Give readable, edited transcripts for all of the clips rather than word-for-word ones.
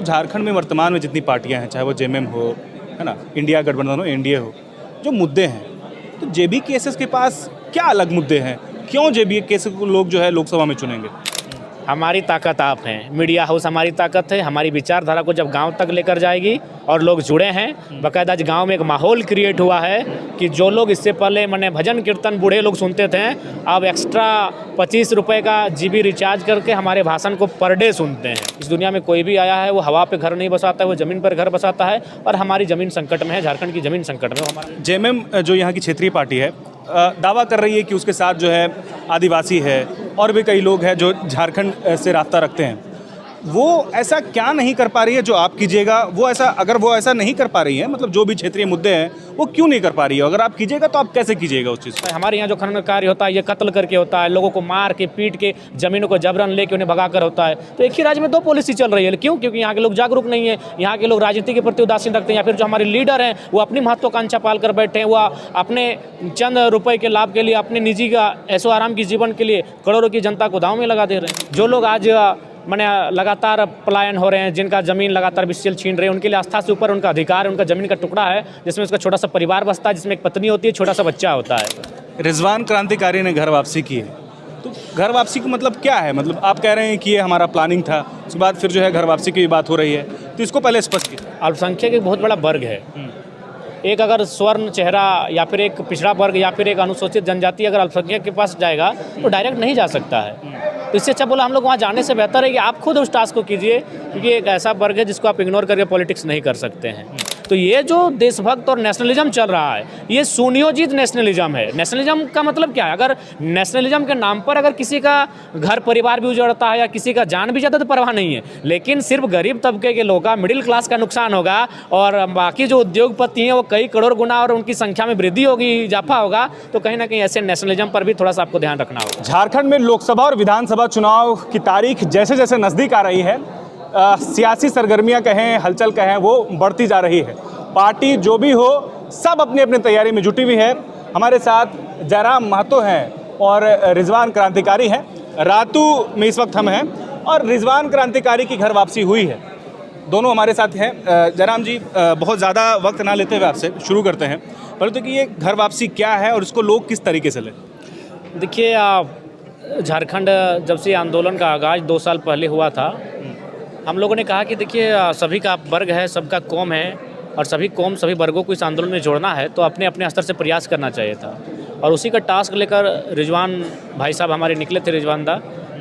झारखंड में वर्तमान में जितनी पार्टियां हैं, चाहे वो जेएमएम हो, है ना, इंडिया गठबंधन हो, एनडीए हो, जो मुद्दे हैं, तो जेबी केसेस के पास क्या अलग मुद्दे हैं? क्यों जेबी केसेस को लोग जो है लोकसभा में चुनेंगे? हमारी ताकत आप हैं, मीडिया हाउस हमारी ताकत है। हमारी विचारधारा को जब गांव तक लेकर जाएगी और लोग जुड़े हैं, बाकायदा आज गांव में एक माहौल क्रिएट हुआ है कि जो लोग इससे पहले मैंने भजन कीर्तन बूढ़े लोग सुनते थे, अब एक्स्ट्रा 25 रुपये का जीबी रिचार्ज करके हमारे भाषण को पर डे सुनते हैं। इस दुनिया में कोई भी आया है वो हवा पे घर नहीं बसाता है, वो ज़मीन पर घर बसाता है, और हमारी ज़मीन संकट में है, झारखंड की ज़मीन संकट में। हमारा जेएमएम जो यहाँ की क्षेत्रीय पार्टी है, दावा कर रही है कि उसके साथ जो है आदिवासी है और भी कई लोग हैं जो झारखंड से रास्ता रखते हैं। वो ऐसा क्या नहीं कर पा रही है जो आप कीजिएगा? अगर वो ऐसा नहीं कर पा रही है, मतलब जो भी क्षेत्रीय मुद्दे हैं वो क्यों नहीं कर पा रही है? अगर आप कीजिएगा तो आप कैसे कीजिएगा उस चीज़ को? हमारे यहाँ जो खनन कार्य होता है ये कत्ल करके होता है, लोगों को मार के पीट के ज़मीनों को जबरन लेके उन्हें भगा कर होता है। तो एक ही राज्य में दो पॉलिसी चल रही है। क्यों? क्योंकि यहाँ के लोग जागरूक नहीं है, यहाँ के लोग राजनीति के प्रति उदासीन रखते हैं, या फिर जो हमारे लीडर हैं वो अपनी महत्वाकांक्षा पाल कर बैठे हैं, वो अपने चंद रुपए के लाभ के लिए, अपने निजी का ऐशो आराम की जीवन के लिए करोड़ों की जनता को दांव में लगा दे रहे हैं। जो लोग आज मैंने लगातार पलायन हो रहे हैं, जिनका ज़मीन लगातार बीसीएल छीन रहे हैं, उनके लिए आस्था से ऊपर उनका अधिकार है, उनका ज़मीन का टुकड़ा है, जिसमें उसका छोटा सा परिवार बसता है, जिसमें एक पत्नी होती है, छोटा सा बच्चा होता है। रिजवान क्रांतिकारी ने घर वापसी की है, तो घर वापसी का मतलब क्या है? मतलब आप कह रहे हैं कि ये हमारा प्लानिंग था, उसके बाद फिर जो है घर वापसी की भी बात हो रही है, तो इसको पहले स्पष्ट कीजिए। अल्पसंख्यक एक बहुत बड़ा वर्ग है। एक अगर स्वर्ण चेहरा या फिर एक पिछड़ा वर्ग या फिर एक अनुसूचित जनजाति अगर अल्पसंख्यक के पास जाएगा तो डायरेक्ट नहीं जा सकता है। तो इससे अच्छा बोला हम लोग वहाँ जाने से बेहतर है कि आप खुद उस टास्क को कीजिए, क्योंकि एक ऐसा वर्ग है जिसको आप इग्नोर करके पॉलिटिक्स नहीं कर सकते हैं। तो ये जो देशभक्त और नेशनलिज्म चल रहा है, ये सुनियोजित नेशनलिज्म है। नेशनलिज्म का मतलब क्या है? अगर नेशनलिज्म के नाम पर अगर किसी का घर परिवार भी उजड़ता है या किसी का जान भी जाता है तो परवाह नहीं है, लेकिन सिर्फ गरीब तबके के लोगों का, मिडिल क्लास का नुकसान होगा, और बाकी जो उद्योगपति हैं वो कई करोड़ गुना और उनकी संख्या में वृद्धि होगी, इजाफा होगा। तो कहीं ना कहीं ऐसे नेशनलिज्म पर भी थोड़ा सा आपको ध्यान रखना होगा। झारखंड में लोकसभा और विधानसभा चुनाव की तारीख जैसे जैसे नज़दीक आ रही है, सियासी सरगर्मियां कहें, हलचल कहें, वो बढ़ती जा रही है। पार्टी जो भी हो, सब अपनी अपनी तैयारी में जुटी हुई है। हमारे साथ जयराम महतो हैं और रिजवान क्रांतिकारी हैं। रातू में इस वक्त हम हैं और रिजवान क्रांतिकारी की घर वापसी हुई है। दोनों हमारे साथ हैं। जयराम जी, बहुत ज़्यादा वक्त ना लेते हुए आपसे शुरू करते हैं, परंतु कि ये घर वापसी क्या है और इसको लोग किस तरीके से लें? देखिए, झारखंड जब से आंदोलन का आगाज़ 2 साल पहले हुआ था, हम लोगों ने कहा कि देखिए सभी का वर्ग है, सबका कौम है, और सभी कौम सभी वर्गों को इस आंदोलन में जोड़ना है, तो अपने अपने स्तर से प्रयास करना चाहिए था। और उसी का टास्क लेकर रिजवान भाई साहब हमारे निकले थे, रिजवान दा।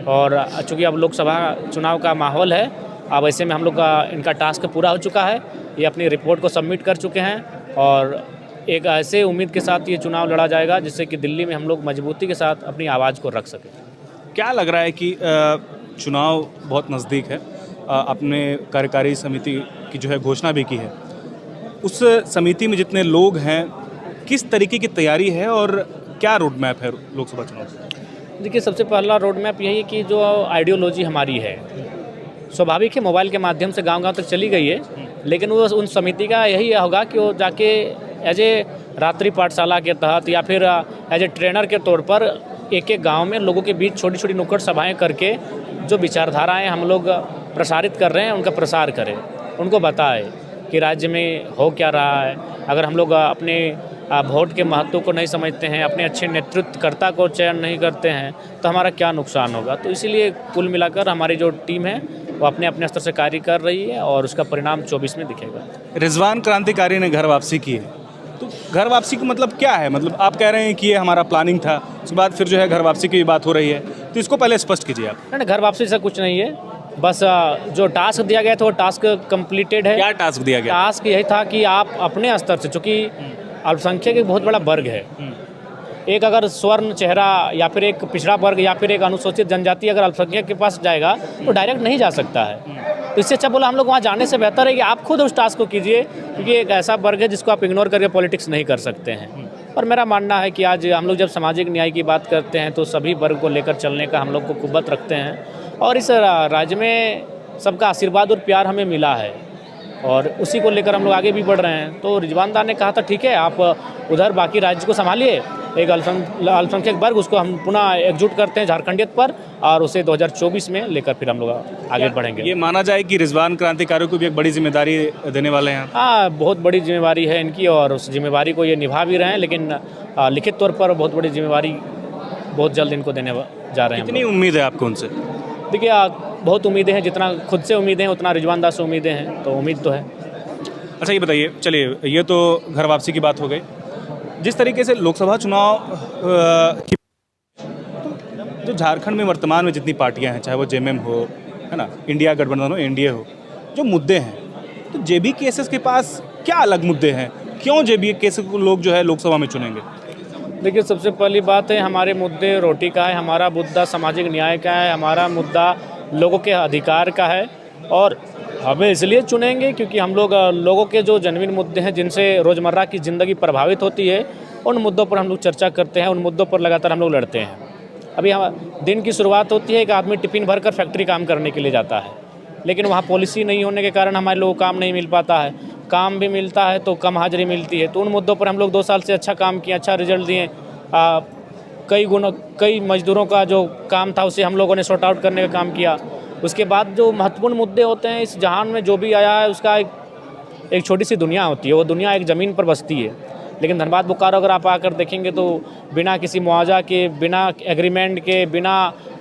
और चूँकि अब लोकसभा चुनाव का माहौल है, अब ऐसे में हम लोग का इनका टास्क पूरा हो चुका है। ये अपनी रिपोर्ट को सबमिट कर चुके हैं और एक ऐसे उम्मीद के साथ ये चुनाव लड़ा जाएगा जिससे कि दिल्ली में हम लोग मजबूती के साथ अपनी आवाज़ को रख सकें। क्या लग रहा है कि चुनाव बहुत नज़दीक है, अपने कार्यकारी समिति की जो है घोषणा भी की है, उस समिति में जितने लोग हैं, किस तरीके की तैयारी है और क्या रोड मैप है लोकसभा चुनाव से? देखिए, सबसे पहला रोड मैप यही है कि जो आइडियोलॉजी हमारी है, स्वाभाविक है मोबाइल के माध्यम से गांव-गांव तक चली गई है, लेकिन वो उन समिति का यही होगा कि वो जाके एज ए रात्रि पाठशाला के तहत या फिर एज ए ट्रेनर के तौर पर एक एक गांव में लोगों के बीच छोटी छोटी नुक्कड़ सभाएं करके जो विचारधाराएं हम लोग प्रसारित कर रहे हैं उनका प्रसार करें, उनको बताएं कि राज्य में हो क्या रहा है। अगर हम लोग अपने वोट के महत्व को नहीं समझते हैं, अपने अच्छे नेतृत्वकर्ता को चयन नहीं करते हैं, तो हमारा क्या नुकसान होगा। तो इसीलिए कुल मिलाकर हमारी जो टीम है वो अपने अपने स्तर से कार्य कर रही है और उसका परिणाम 24 में दिखेगा। रिजवान क्रांतिकारी ने घर वापसी की है, तो घर वापसी का मतलब क्या है? मतलब आप कह रहे हैं कि ये हमारा प्लानिंग था, उसके बाद फिर जो है घर वापसी की भी बात हो रही है, तो इसको पहले स्पष्ट कीजिए आप। नहीं, घर वापसी से कुछ नहीं है, बस जो टास्क दिया गया था वो टास्क कंप्लीटेड है। क्या टास्क दिया गया? टास्क यही था कि आप अपने स्तर से, चूँकि अल्पसंख्यक एक बहुत बड़ा वर्ग है, एक अगर स्वर्ण चेहरा या फिर एक पिछड़ा वर्ग या फिर एक अनुसूचित जनजाति अगर अल्पसंख्यक के पास जाएगा तो डायरेक्ट नहीं जा सकता है। तो इससे अच्छा बोला हम लोग वहाँ जाने से बेहतर है कि आप खुद उस टास्क को कीजिए, क्योंकि एक ऐसा वर्ग है जिसको आप इग्नोर करके पॉलिटिक्स नहीं कर सकते हैं। और मेरा मानना है कि आज हम लोग जब सामाजिक न्याय की बात करते हैं तो सभी वर्ग को लेकर चलने का हम लोग को कुव्वत रखते हैं, और इस राज्य में सबका आशीर्वाद और प्यार हमें मिला है और उसी को लेकर हम लोग आगे भी बढ़ रहे हैं। तो रिजवान दा ने कहा था ठीक है आप उधर बाकी राज्य को संभालिए, एक अल्पसंख्यक वर्ग, उसको हम पुनः एकजुट करते हैं झारखंडियत पर, और उसे 2024 में लेकर फिर हम लोग आगे बढ़ेंगे। ये माना जाए कि रिजवान क्रांतिकारियों को भी एक बड़ी जिम्मेदारी देने वाले हैं आप? हाँ, बहुत बड़ी जिम्मेवारी है इनकी, और उस जिम्मेवारी को ये निभा भी रहे हैं, लेकिन लिखित तौर पर बहुत बड़ी जिम्मेवारी बहुत जल्द इनको देने जा रहे हैं। कितनी उम्मीद है आपको उनसे? देखिए, बहुत उम्मीदें हैं, जितना खुद से उम्मीदें हैं उतना रिजवान दास से उम्मीदें हैं, तो उम्मीद तो है। अच्छा, ये बताइए, चलिए ये तो घर वापसी की बात हो गई। जिस तरीके से लोकसभा चुनाव की जो झारखंड में वर्तमान में जितनी पार्टियां हैं, चाहे वो जेएमएम हो, है ना, इंडिया गठबंधन हो, एनडीए हो, जो मुद्दे हैं, तो जेबी केसेस के पास क्या अलग मुद्दे हैं? क्यों जेबी केसेस को लोग जो है लोकसभा में चुनेंगे? देखिए, सबसे पहली बात है, हमारे मुद्दे रोटी का है, हमारा मुद्दा सामाजिक न्याय का है, हमारा मुद्दा लोगों के अधिकार का है, और हमें इसलिए चुनेंगे क्योंकि हम लोग लोगों के जो जेन्युइन मुद्दे हैं, जिनसे रोज़मर्रा की ज़िंदगी प्रभावित होती है, उन मुद्दों पर हम लोग चर्चा करते हैं, उन मुद्दों पर लगातार हम लोग लड़ते हैं। अभी हम दिन की शुरुआत होती है, एक आदमी टिफ़िन भरकर फैक्ट्री काम करने के लिए जाता है, लेकिन वहाँ पॉलिसी नहीं होने के कारण हमारे लोगों को काम नहीं मिल पाता है, काम भी मिलता है तो कम हाजिरी मिलती है। तो उन मुद्दों पर हम लोग 2 साल से अच्छा काम किए, अच्छा रिजल्ट दिए। कई मजदूरों का जो काम था उसे हम लोगों ने सॉर्ट आउट करने का काम किया। उसके बाद जो महत्वपूर्ण मुद्दे होते हैं, इस जहान में जो भी आया है उसका एक छोटी सी दुनिया होती है, वो दुनिया एक ज़मीन पर बसती है। लेकिन धनबाद बोकारो अगर आप आकर देखेंगे तो बिना किसी मुआवजा के, बिना एग्रीमेंट के, बिना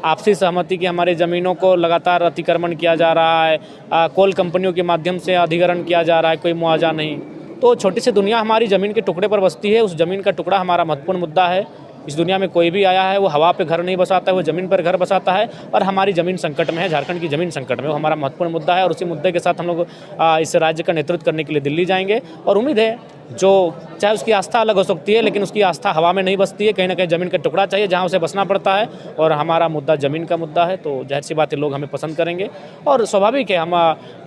आपसी सहमति के हमारी ज़मीनों को लगातार अतिक्रमण किया जा रहा है, कोल कंपनियों के माध्यम से अधिग्रहण किया जा रहा है, कोई मुआवजा नहीं। तो छोटी सी दुनिया हमारी ज़मीन के टुकड़े पर बसती है, उस ज़मीन का टुकड़ा हमारा महत्वपूर्ण मुद्दा है। इस दुनिया में कोई भी आया है वो हवा पे घर नहीं बसाता है, वो ज़मीन पर घर बसाता है, और हमारी ज़मीन संकट में है, झारखंड की ज़मीन संकट में, वो हमारा महत्वपूर्ण मुद्दा है। और उसी मुद्दे के साथ हम लोग इस राज्य का नेतृत्व करने के लिए दिल्ली जाएंगे, और उम्मीद है, जो चाहे उसकी आस्था अलग हो सकती है, लेकिन उसकी आस्था हवा में नहीं बसती है, कहीं ना कहीं ज़मीन का टुकड़ा चाहिए जहाँ उसे बसना पड़ता है, और हमारा मुद्दा ज़मीन का मुद्दा है। तो जाहिर सी बात है, लोग हमें पसंद करेंगे, और स्वाभाविक है, हम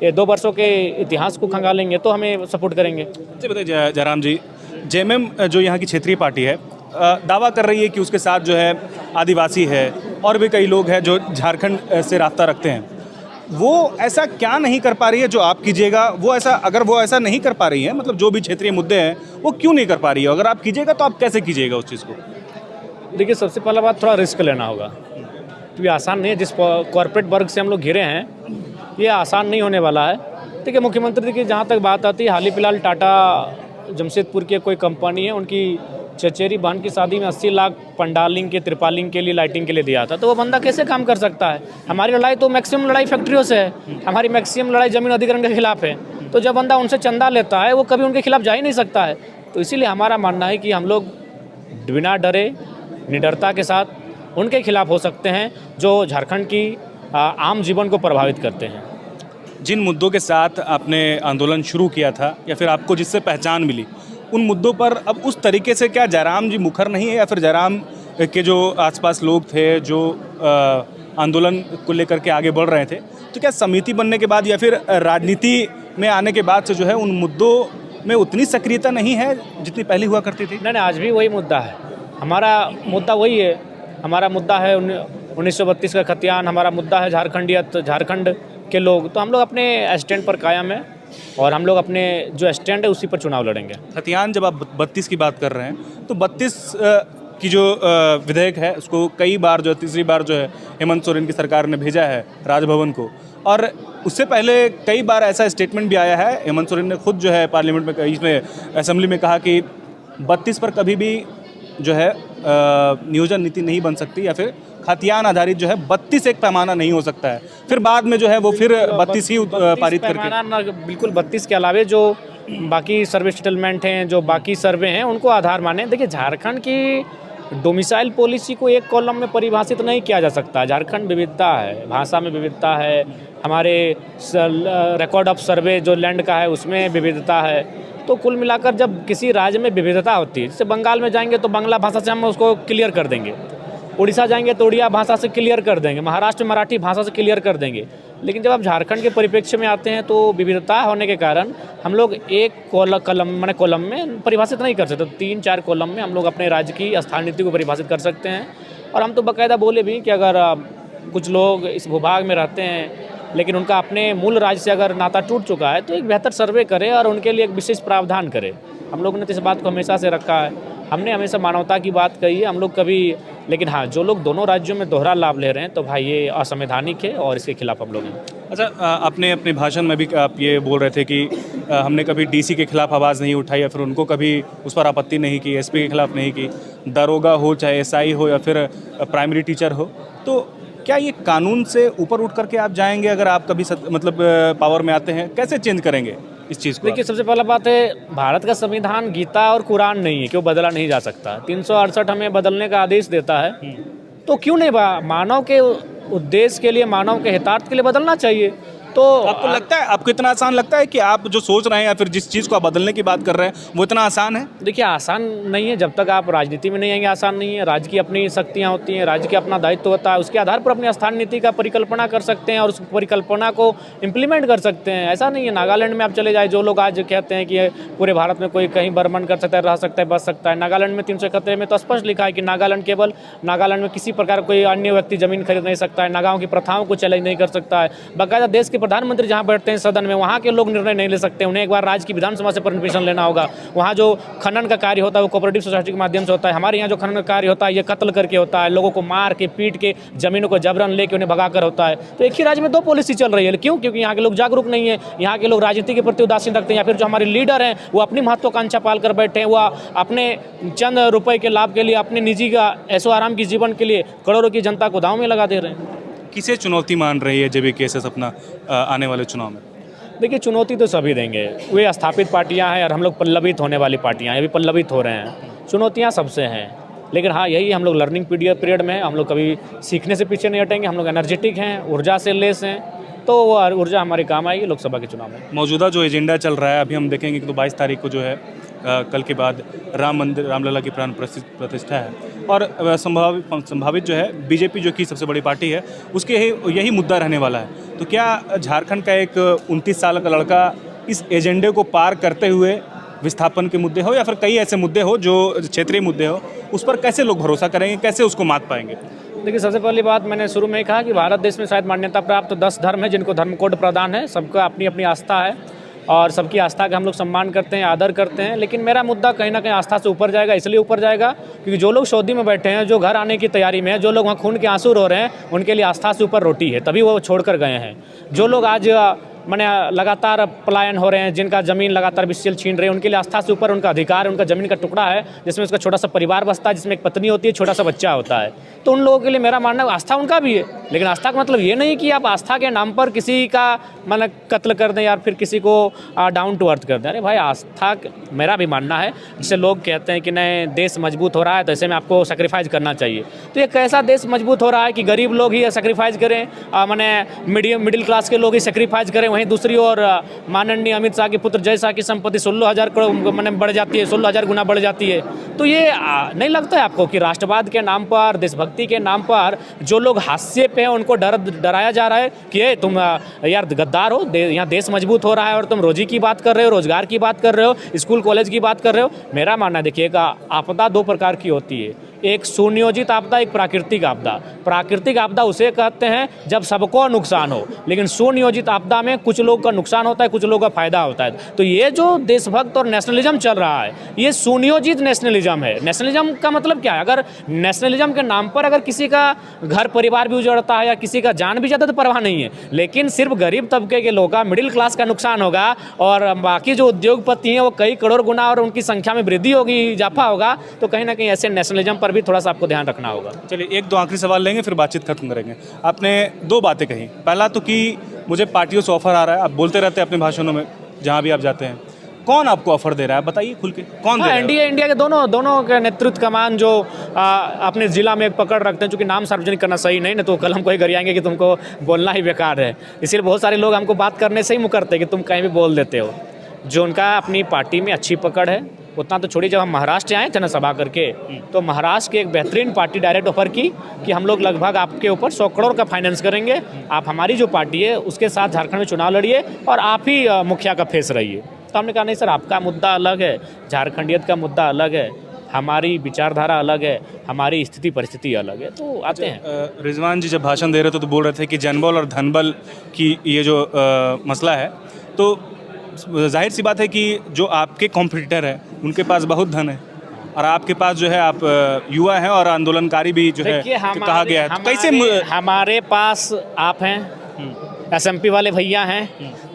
ये 2 वर्षों के इतिहास को खंगालेंगे तो हमें सपोर्ट करेंगे। जी बताइए जयराम जी, जेएमएम जो यहाँ की क्षेत्रीय पार्टी है, दावा कर रही है कि उसके साथ जो है आदिवासी है और भी कई लोग हैं जो झारखंड से राब्ता रखते हैं। वो ऐसा क्या नहीं कर पा रही है जो आप कीजिएगा? वो ऐसा, अगर वो ऐसा नहीं कर पा रही है, मतलब जो भी क्षेत्रीय मुद्दे हैं वो क्यों नहीं कर पा रही है? अगर आप कीजिएगा तो आप कैसे कीजिएगा उस चीज़ को? देखिए, सबसे पहला बात, थोड़ा रिस्क लेना होगा, क्योंकि आसान नहीं है। जिस कॉर्पोरेट वर्ग से हम लोग घिरे हैं, ये आसान नहीं होने वाला है। देखिए, मुख्यमंत्री की जहाँ तक बात आती है, हाल ही फिलहाल टाटा जमशेदपुर की कोई कंपनी है, उनकी चचेरी बहन की शादी में 80 लाख पंडालिंग के, त्रिपालिंग के लिए, लाइटिंग के लिए दिया था। तो वो बंदा कैसे काम कर सकता है? हमारी लड़ाई तो मैक्सिमम लड़ाई फैक्ट्रियों से है, हमारी मैक्सिमम लड़ाई जमीन अधिग्रहण के खिलाफ है। तो जब बंदा उनसे चंदा लेता है, वो कभी उनके खिलाफ जा ही नहीं सकता है। तो इसीलिए हमारा मानना है कि हम लोग बिना डरे, निडरता के साथ उनके खिलाफ हो सकते हैं जो झारखंड की आम जीवन को प्रभावित करते हैं। जिन मुद्दों के साथ आपने आंदोलन शुरू किया था, या फिर आपको जिससे पहचान मिली, उन मुद्दों पर अब उस तरीके से क्या जयराम जी मुखर नहीं है, या फिर जयराम के जो आसपास लोग थे जो आंदोलन को लेकर के आगे बढ़ रहे थे, तो क्या समिति बनने के बाद या फिर राजनीति में आने के बाद से जो है उन मुद्दों में उतनी सक्रियता नहीं है जितनी पहले हुआ करती थी? नहीं, आज भी वही मुद्दा है, हमारा मुद्दा वही है। हमारा मुद्दा है 1932 का खतियान, हमारा मुद्दा है झारखंडियत, झारखंड के लोग। तो हम लोग अपने स्टैंड पर कायम है, और हम लोग अपने जो स्टैंड है उसी पर चुनाव लड़ेंगे। खतियान, जब आप 32 की बात कर रहे हैं, तो 32 की जो विधेयक है उसको कई बार, जो तीसरी बार जो है हेमंत सोरेन की सरकार ने भेजा है राजभवन को, और उससे पहले कई बार ऐसा स्टेटमेंट भी आया है। हेमंत सोरेन ने खुद जो है पार्लियामेंट में, इसमें असेंबली में कहा कि 32 पर कभी भी जो है नियोजन नीति नहीं बन सकती, या फिर खतियान आधारित जो है 32 एक पैमाना नहीं हो सकता है। फिर बाद में जो है वो फिर 32 ही पारित करके, बिल्कुल 32 के अलावे जो बाकी सर्वे सेटलमेंट हैं, जो बाकी सर्वे हैं, उनको आधार माने। देखिए, झारखंड की डोमिसाइल पॉलिसी को एक कॉलम में परिभाषित नहीं किया जा सकता। झारखंड विविधता है, भाषा में विविधता है, हमारे रिकॉर्ड ऑफ सर्वे जो लैंड का है उसमें विविधता है। तो कुल मिलाकर जब किसी राज्य में विविधता होती है, जैसे बंगाल में जाएंगे तो बांग्ला भाषा से हम उसको क्लियर कर देंगे, उड़ीसा जाएंगे तो उड़िया भाषा से क्लियर कर देंगे, महाराष्ट्र में मराठी भाषा से क्लियर कर देंगे। लेकिन जब आप झारखंड के परिप्रेक्ष्य में आते हैं तो विविधता होने के कारण हम लोग एक कॉलम में परिभाषित नहीं कर सकते। 3-4 कॉलम में हम लोग अपने राज्य की स्थानीय नीति को परिभाषित कर सकते हैं। और हम तो बाकायदा बोले भी कि अगर कुछ लोग इस भूभाग में रहते हैं लेकिन उनका अपने मूल राज्य से अगर नाता टूट चुका है तो एक बेहतर सर्वे करे और उनके लिए एक विशेष प्रावधान करे। हम लोगों ने तो इस बात को हमेशा से रखा है। हमने हमेशा मानवता की बात कही है, हम लोग कभी, लेकिन हाँ जो लोग दोनों राज्यों में दोहरा लाभ ले रहे हैं तो भाई ये असंवैधानिक है और इसके खिलाफ हम लोग हैं। अच्छा, आपने अपने भाषण में भी आप ये बोल रहे थे कि हमने कभी डीसी के खिलाफ आवाज़ नहीं उठाई या फिर उनको कभी उस पर आपत्ति नहीं की, एसपी के खिलाफ नहीं की, दरोगा हो चाहे एसआई हो या फिर प्राइमरी टीचर हो, तो क्या ये कानून से ऊपर उठ करके आप जाएंगे अगर आप कभी मतलब पावर में आते हैं? कैसे चेंज करेंगे इस चीज़ को? देखिए, सबसे पहला बात है, भारत का संविधान गीता और कुरान नहीं है कि वो बदला नहीं जा सकता। 368 हमें बदलने का आदेश देता है, तो क्यों नहीं मानव के उद्देश्य के लिए, मानव के हितार्थ के लिए बदलना चाहिए। तो आपको लगता है, आपको इतना आसान लगता है कि आप जो सोच रहे हैं या फिर जिस चीज़ को आप बदलने की बात कर रहे हैं वो इतना आसान है? देखिए, आसान नहीं है, जब तक आप राजनीति में नहीं आएंगे आसान नहीं है। राज्य की अपनी शक्तियाँ होती हैं, राज्य के अपना दायित्व होता है, उसके आधार पर अपनी स्थान नीति का परिकल्पना कर सकते हैं और उस परिकल्पना को इम्प्लीमेंट कर सकते हैं। ऐसा नहीं है, नागालैंड में आप चले जाए, जो लोग आज कहते हैं कि पूरे भारत में कोई कहीं भ्रमण कर सकता है, रह सकता है, बच सकता है, नागालैंड में 371 में तो स्पष्ट लिखा है कि नागालैंड में किसी प्रकार कोई अन्य व्यक्ति जमीन खरीद नहीं सकता है, नागाओं की प्रथाओं को चैलेंज नहीं कर सकता है। बाकायदा देश के प्रधानमंत्री जहाँ बैठते हैं सदन में, वहाँ के लोग निर्णय नहीं ले सकते, उन्हें एक बार राज्य की विधानसभा से परमिशन लेना होगा। वहाँ जो खनन का कार्य होता है वो कोऑपरेटिव सोसाइटी के माध्यम से होता है। हमारे यहाँ जो खनन का कार्य होता है ये कत्ल करके होता है, लोगों को मार के, पीट के, जमीनों को जबरन लेके उन्हें भगा कर होता है। तो एक ही राज्य में दो पॉलिसी चल रही है। क्यों? क्योंकि यहाँ के लोग जागरूक नहीं है, यहाँ के लोग राजनीति के प्रति उदासीन रखते हैं, या फिर जो हमारे लीडर हैं वो अपनी महत्वाकांक्षा पाल कर बैठे हैं, वो अपने चंद रुपए के लाभ के लिए, अपने निजी का ऐशो आराम की जीवन के लिए करोड़ों की जनता को दांव में लगा दे रहे हैं। किसे चुनौती मान रही है जेबीकेएसएस अपना आने वाले चुनाव में? देखिए, चुनौती तो सभी देंगे, वे स्थापित पार्टियां हैं और हम लोग पल्लवित होने वाली पार्टियां हैं, अभी पल्लवित हो रहे हैं। चुनौतियां सबसे हैं, लेकिन हाँ यही हम लोग लर्निंग पीरियड में हम लोग कभी सीखने से पीछे नहीं हटेंगे। हम लोग एनर्जेटिक हैं, ऊर्जा से लेस हैं, तो वो ऊर्जा हमारे काम आएगी लोकसभा के चुनाव में। मौजूदा जो एजेंडा चल रहा है, अभी हम देखेंगे कि तो 22 तारीख को जो है कल के बाद राम मंदिर, रामलला की प्राण प्रतिष्ठा है और संभावित जो है बीजेपी जो कि सबसे बड़ी पार्टी है उसके यही मुद्दा रहने वाला है। तो क्या झारखंड का एक 29 साल का लड़का इस एजेंडे को पार करते हुए विस्थापन के मुद्दे हो या फिर कई ऐसे मुद्दे हो जो क्षेत्रीय मुद्दे हो, उस पर कैसे लोग भरोसा करेंगे, कैसे उसको मात पाएंगे? देखिए, सबसे पहली बात मैंने शुरू में ही कहा कि भारत देश में शायद मान्यता प्राप्त 10 धर्म है जिनको धर्म कोड प्रदान है। सबका अपनी अपनी आस्था है और सबकी आस्था का हम लोग सम्मान करते हैं, आदर करते हैं। लेकिन मेरा मुद्दा कहीं ना कहीं आस्था से ऊपर जाएगा। इसलिए ऊपर जाएगा क्योंकि जो लोग सऊदी में बैठे हैं, जो घर आने की तैयारी में हैं, जो लोग वहाँ खून के आंसू रो रहे हैं, उनके लिए आस्था से ऊपर रोटी है, तभी वो छोड़ कर गए हैं। जो लोग आज मैंने लगातार पलायन हो रहे हैं, जिनका ज़मीन लगातार बीसीएल छीन रहे हैं, उनके लिए आस्था से ऊपर उनका अधिकार है, उनका ज़मीन का टुकड़ा है जिसमें उसका छोटा सा परिवार बसता है, जिसमें एक पत्नी होती है, छोटा सा बच्चा होता है। तो उन लोगों के लिए मेरा मानना है आस्था उनका भी है, लेकिन आस्था का मतलब ये नहीं कि आप आस्था के नाम पर किसी का मतलब कत्ल कर दें या फिर किसी को डाउन टू अर्थ कर दें। अरे भाई, आस्था मेरा भी मानना है, जिससे लोग कहते हैं कि नहीं देश मजबूत हो रहा है तो ऐसे में आपको सेक्रीफाइस करना चाहिए। तो ये कैसा देश मजबूत हो रहा है कि गरीब लोग ही सेक्रीफाइस करें, मैंने मिडिल क्लास के लोग ही सेक्रीफाइस करें, वहीं दूसरी ओर माननीय अमित शाह के पुत्र जय शाह की संपत्ति 16,000 करोड़ मैंने बढ़ जाती है, 16,000 गुना बढ़ जाती है। तो ये नहीं लगता है आपको कि राष्ट्रवाद के नाम पर, देशभक्ति के नाम पर जो लोग हास्य पे हैं उनको डराया जा रहा है कि तुम यार गद्दार हो, यहाँ देश मजबूत हो रहा है और तुम रोजी की बात कर रहे हो, रोजगार की बात कर रहे हो, स्कूल कॉलेज की बात कर रहे हो। मेरा मानना देखिएगा, आपदा दो प्रकार की होती है, एक सुनियोजित आपदा, एक प्राकृतिक आपदा। प्राकृतिक आपदा उसे कहते हैं जब सबको नुकसान हो, लेकिन सुनियोजित आपदा में कुछ लोग का नुकसान होता है, कुछ लोगों का फायदा होता है। तो ये जो देशभक्त और नेशनलिज्म चल रहा है, ये सुनियोजित नेशनलिज्म है। नेशनलिज्म का मतलब क्या है? अगर नेशनलिज्म के नाम पर अगर किसी का घर परिवार भी उजड़ता है या किसी का जान भी जाता है तो परवाह नहीं है, लेकिन सिर्फ गरीब तबके के लोग का, मिडिल क्लास का नुकसान होगा और बाकी जो उद्योगपति हैं वो कई करोड़ गुना और उनकी संख्या में वृद्धि होगी, इजाफा होगा। तो कहीं ना कहीं ऐसे नेशनलिज्म पर भी थोड़ा सा आपको ध्यान रखना होगा। चलिए, एक दो आखिरी सवाल लेंगे फिर बातचीत खत्म करेंगे। आपने दो बातें कही, पहला तो कि मुझे पार्टियों से ऑफर आ रहा है, आप बोलते रहते हैं अपने भाषणों में जहाँ भी आप जाते हैं। कौन आपको ऑफर दे रहा है, बताइए खुल के, कौन दे रहा है? इंडिया के दोनों के नेतृत्व कमान जो अपने जिला में एक पकड़ रखते हैं, चूँकि नाम सार्वजनिक करना सही नहीं ना, तो कल हमको ही घर आएंगे कि तुमको बोलना ही बेकार है। इसलिए बहुत सारे लोग हमको बात करने से ही मुकरते हैं कि तुम कहीं भी बोल देते हो। जो उनका अपनी पार्टी में अच्छी पकड़ है उतना तो छोड़िए। जब हम महाराष्ट्र आए थे ना सभा करके, तो महाराष्ट्र की एक बेहतरीन पार्टी डायरेक्ट ऑफर की कि हम लोग लगभग आपके ऊपर 100 करोड़ का फाइनेंस करेंगे, आप हमारी जो पार्टी है उसके साथ झारखंड में चुनाव लड़िए और आप ही मुखिया का फेस रहिए। तो हमने कहा नहीं सर, आपका मुद्दा अलग है, झारखंडियत का मुद्दा अलग है, हमारी विचारधारा अलग है, हमारी स्थिति परिस्थिति अलग है, तो आते हैं। रिजवान जी जब भाषण दे रहे थे तो बोल रहे थे कि जनबल और धनबल की ये जो मसला है, तो जाहिर सी बात है कि जो आपके कॉम्पिटिटर है उनके पास बहुत धन है, और आपके पास जो है आप युवा हैं और आंदोलनकारी भी जो है देखिए कहा गया है, तो कैसे हमारे पास आप हैं, एसएमपी वाले भैया हैं,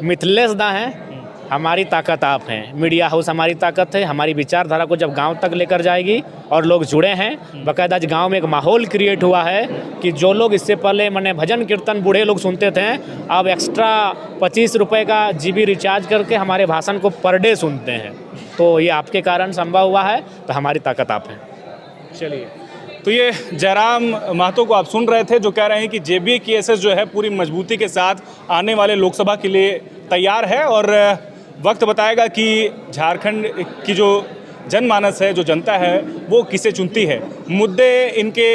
मिथिलेश दा हैं, हमारी ताकत आप हैं, मीडिया हाउस हमारी ताकत है। हमारी विचारधारा को जब गांव तक लेकर जाएगी और लोग जुड़े हैं, बाकायदा आज गांव में एक माहौल क्रिएट हुआ है कि जो लोग इससे पहले मैंने भजन कीर्तन बूढ़े लोग सुनते थे, अब एक्स्ट्रा 25 रुपये का GB रिचार्ज करके हमारे भाषण को पर डे सुनते हैं। तो ये आपके कारण संभव हुआ है, तो हमारी ताकत आप हैं। चलिए, तो ये जयराम महतो को आप सुन रहे थे, जो कह रहे हैं कि JBKSS जो है पूरी मजबूती के साथ आने वाले लोकसभा के लिए तैयार है और वक्त बताएगा कि झारखंड की जो जनमानस है, जो जनता है, वो किसे चुनती है। मुद्दे इनके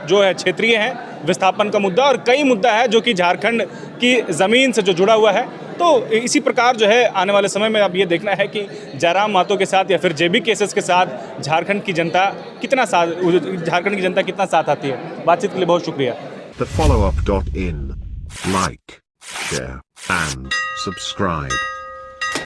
जो है क्षेत्रीय हैं, विस्थापन का मुद्दा और कई मुद्दा है जो कि झारखंड की ज़मीन से जो जुड़ा हुआ है। तो इसी प्रकार जो है आने वाले समय में अब ये देखना है कि जयराम महतो के साथ या फिर JBKSS के साथ झारखंड की जनता कितना साथ आती है। बातचीत के लिए बहुत शुक्रिया। The followup.in. Like, share, and subscribe.